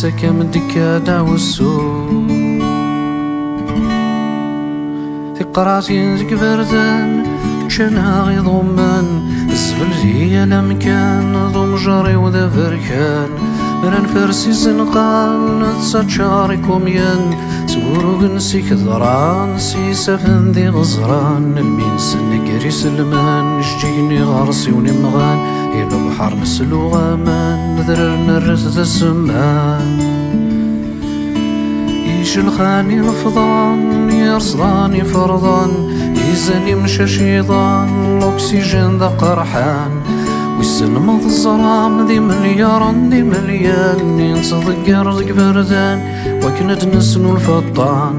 عساك من دكا والسوق تقراتين زكبردان كشنا غي ضمان الزبل هي لمكان ضم جاري وذا فركان مران فرسي زنقان تساتشاريكم ين سورو نسيك ضران سيسافن ذي غزران المين سنقري سلمان جيني غارسي ونمغان إلى بحر نسلو غامان نذرر نرس ذا السمان يشلخاني الفضان يرصداني فرضان يزاني مشى شيطان الأكسجين ذا قرحان ويسلمض الظلام ذي مليار ذي مليان ينصدق رزق بردان وكنت نسنو الفطان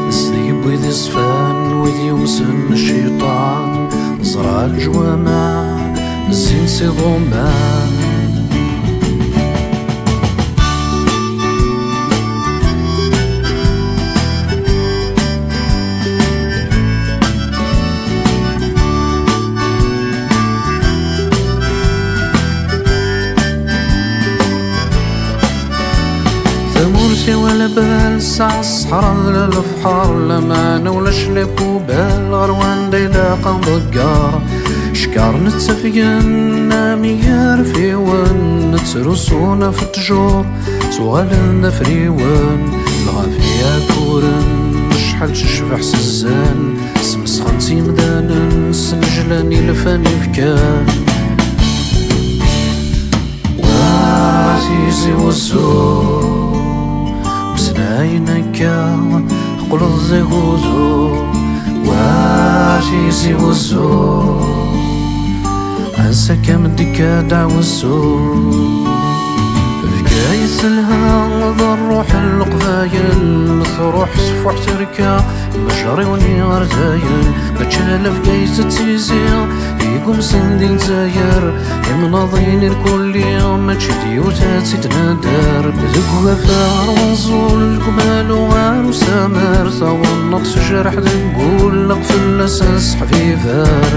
نسذي بويذ صفان وذي يمسن الشيطان زرع الجوامع الزين سي ضمان مرسي ولا بال ساعة الصحراء ذا الفحار لمانة ولا شليب وبال غروان ديلاقا ضقار شكار نتسفيان ناميار فيوان نترسونا في التجور سوالنا فريوان الغافية كورن شحال تشبح سزان سمسخنتي مدانا سنجلاني لفاني فكان وعزيزي والزور عينكا قلت زيغوزو وعزيزي والزور عساك من دكا دعوسو فكايس الهام ذا الروح القبايل مثروح سفوح تركا مجري وني غرزايل بتشال فكايس تيزير يقوم سندين زاير يمناضين الكل يوم تشدي وتاتي تنادر بذك وفار ونزول الكمال وغار وسامر ثوى جرح نقول لقف الاساس حفيفار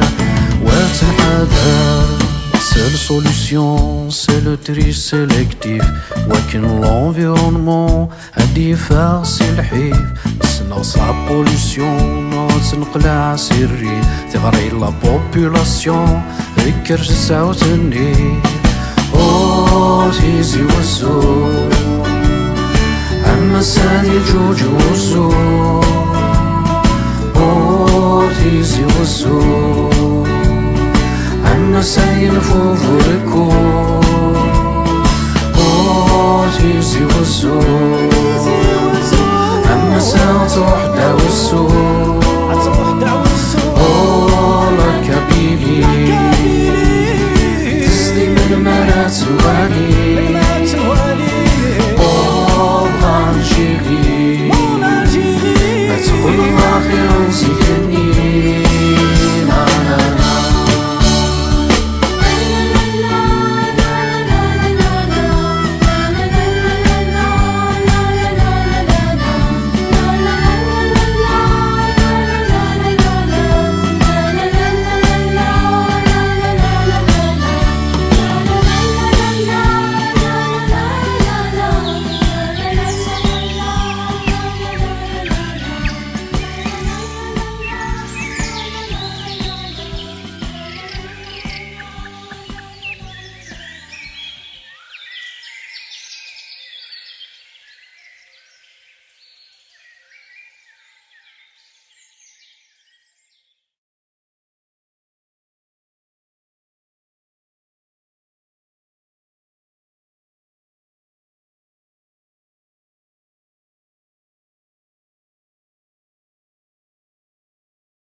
وتنحدر seule solution, c'est le tri sélectif. Wakin l'environnement, الدفاع سلحيف. نسنا صعب pollution, تنقلع سري. تغري la population, ذكر تسعة وتنين. أوه تيزي والزور عما ساني الجوج والزور. أوه تيزي والزور عما ساني نفوض وركور. أوه تيزي والزور عما ساني تروح داو السور. أوه لك بيبي تسلي من مرات الوالي. أوه غانشيغي